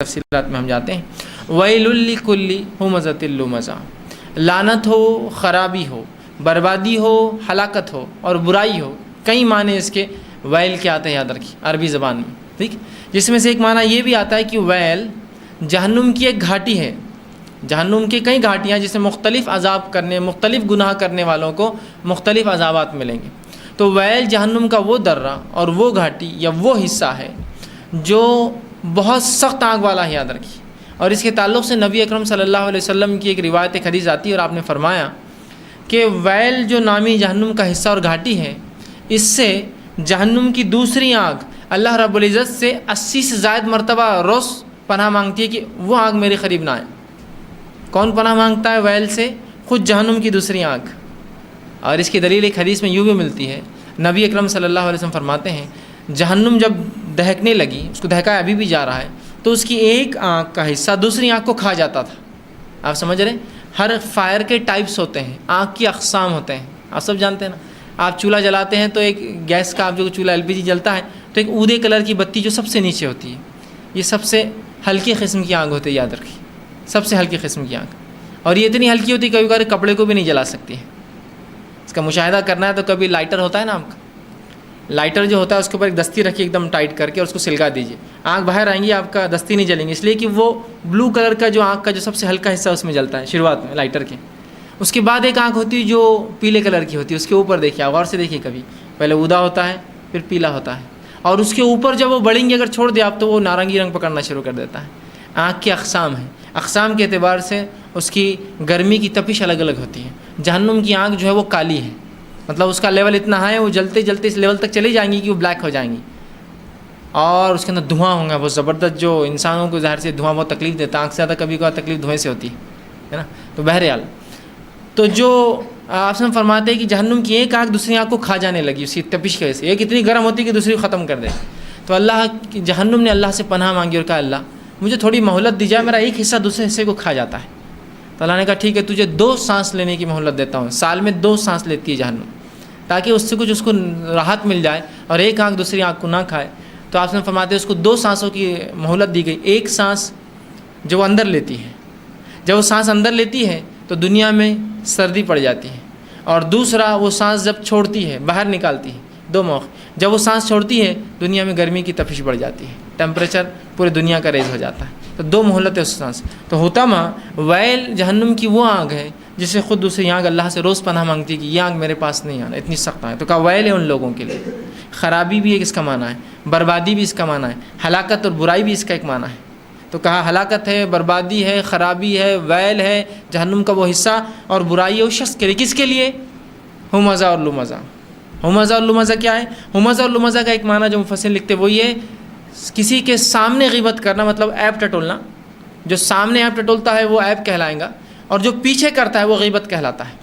تفصیلات میں ہم جاتے ہیں۔ ویل لکل ہمزۃ لمزہ، لعنت ہو، خرابی ہو، بربادی ہو، ہلاکت ہو اور برائی ہو۔ کئی معنی اس کے ویل کے آتے ہیں، یاد رکھیے عربی زبان میں، ٹھیک، جس میں سے ایک معنی یہ بھی آتا ہے کہ ویل جہنم کی ایک گھاٹی ہے۔ جہنم کی کئی گھاٹیاں جس میں مختلف عذاب کرنے، مختلف گناہ کرنے والوں کو مختلف عذابات ملیں گے۔ تو ویل جہنم کا وہ درہ اور وہ گھاٹی یا وہ حصہ ہے جو بہت سخت آگ والا ہے، یاد رکھیے۔ اور اس کے تعلق سے نبی اکرم صلی اللہ علیہ وسلم کی ایک روایت ایک حدیث آتی ہے اور آپ نے فرمایا کہ ویل جو نامی جہنم کا حصہ اور گھاٹی ہے، اس سے جہنم کی دوسری آگ اللہ رب العزت سے 80 سے زائد مرتبہ روز پناہ مانگتی ہے کہ وہ آگ میرے قریب نہ آئے۔ کون پناہ مانگتا ہے ویل سے؟ خود جہنم کی دوسری آگ۔ اور اس کی دلیل ایک حدیث میں یوں بھی ملتی ہے، نبی اکرم صلی اللہ علیہ وسلم فرماتے ہیں جہنم جب دہکنے لگی، اس کو دہکایا ابھی بھی جا رہا ہے، تو اس کی ایک آنکھ کا حصہ دوسری آنکھ کو کھا جاتا تھا۔ آپ سمجھ رہے ہیں؟ ہر فائر کے ٹائپس ہوتے ہیں، آنکھ کی اقسام ہوتے ہیں، آپ سب جانتے ہیں نا۔ آپ چولہا جلاتے ہیں تو ایک گیس کا، آپ جو چولہا LPG جلتا ہے تو ایک اودے کلر کی بتی جو سب سے نیچے ہوتی ہے، یہ سب سے ہلکی قسم کی آگ ہوتی ہے، یاد رکھیے، سب سے ہلکی قسم کی آگ۔ اور یہ اتنی ہلکی ہوتی ہے کبھی کبھی کپڑے کو بھی نہیں جلا سکتی ہے۔ اس کا مشاہدہ کرنا ہے تو کبھی لائٹر ہوتا ہے نا آپ کا، لائٹر جو ہوتا ہے اس کے اوپر ایک دستی رکھیے ایک دم ٹائٹ کر کے اور اس کو سلگا دیجیے، آنکھ باہر آئیں گی، آپ کا دستی نہیں جلیں گی، اس لیے کہ وہ بلو کلر کا جو آنکھ کا جو سب سے ہلکا حصہ اس میں جلتا ہے شروعات میں لائٹر کے۔ اس کے بعد ایک آنکھ ہوتی ہے جو پیلے کلر کی ہوتی ہے، اس کے اوپر دیکھیے، غور سے دیکھیے، کبھی پہلے اودا ہوتا ہے پھر پیلا ہوتا ہے، اور اس کے اوپر جب وہ بڑھیں گی اگر چھوڑ دیں آپ تو وہ نارنگی رنگ پکڑنا شروع کر دیتا ہے۔ آنکھ کی اقسام ہیں، اقسام کے اعتبار سے اس کی گرمی کی تپش الگ الگ ہوتی ہے۔ جہنم کی آنکھ جو ہے وہ کالی ہے، مطلب اس کا لیول اتنا ہے، وہ جلتے جلتے اس لیول تک چلی جائیں گی کہ وہ بلیک ہو جائیں گی، اور اس کے اندر دھواں ہوگا بہت زبردست، جو انسانوں کو ظاہر سے دھواں بہت تکلیف دیتا ہے، آنکھ سے زیادہ کبھی کبھار تکلیف دھوئیں سے ہوتی ہے نا۔ تو بہرحال تو جو آپ سے فرماتے ہیں کہ جہنم کی ایک آنکھ دوسری آنکھ کو کھا جانے لگی اسی تپش کی وجہ سے، ایک اتنی گرم ہوتی ہے کہ دوسری کو ختم کر دے۔ تو اللہ کی جہنم نے اللہ سے پناہ مانگی اور کہا اللہ مجھے تھوڑی مہلت دی جائے، میرا ایک حصہ دوسرے حصے کو کھا جاتا ہے۔ تو اللہ نے کہا ٹھیک ہے، تجھے 2 سانس لینے کی مہلت دیتا ہوں، سال میں 2 سانس لیتی ہے جہنم، تاکہ اس سے کچھ اس کو راحت مل جائے اور ایک آنکھ دوسری آنکھ کو نہ کھائے۔ تو آپ سے فرماتے ہیں اس کو 2 سانسوں کی مہلت دی گئی، ایک سانس جو وہ اندر لیتی ہے، جب وہ سانس اندر لیتی ہے تو دنیا میں سردی پڑ جاتی ہے، اور دوسرا وہ سانس جب چھوڑتی ہے باہر نکالتی ہے، 2 موقع، جب وہ سانس چھوڑتی ہے دنیا میں گرمی کی تپش بڑھ جاتی ہے، ٹیمپریچر پورے دنیا کا ریز ہو جاتا ہے۔ تو 2 مہلت ہے اس سانس۔ تو ہوتا ویل جہنم کی وہ آگ ہے جسے خود دوسری آگ اللہ سے روز پناہ مانگتی ہے کہ یہ آگ میرے پاس نہیں آنا، اتنی سخت آگ ہے۔ تو کہا ویل ہے ان لوگوں کے لیے، خرابی بھی ایک اس کا معنی ہے، بربادی بھی اس کا معنی ہے، ہلاکت اور برائی بھی اس کا ایک معنی ہے۔ تو کہا ہلاکت ہے، بربادی ہے، خرابی ہے، ویل ہے جہنم کا وہ حصہ، اور برائی ہے اس شخص کے لیے۔ کس کے لیے؟ ہمزہ اور لمزہ۔ ہمزہ اور لمزہ کیا ہے؟ ہمزہ اور لمزہ کا ایک معنی جو مفسر لکھتے وہ یہ، کسی کے سامنے غیبت کرنا، مطلب عیب ٹٹولنا۔ جو سامنے عیب ٹٹولتا ہے وہ عیب کہلائے گا، اور جو پیچھے کرتا ہے وہ غیبت کہلاتا ہے۔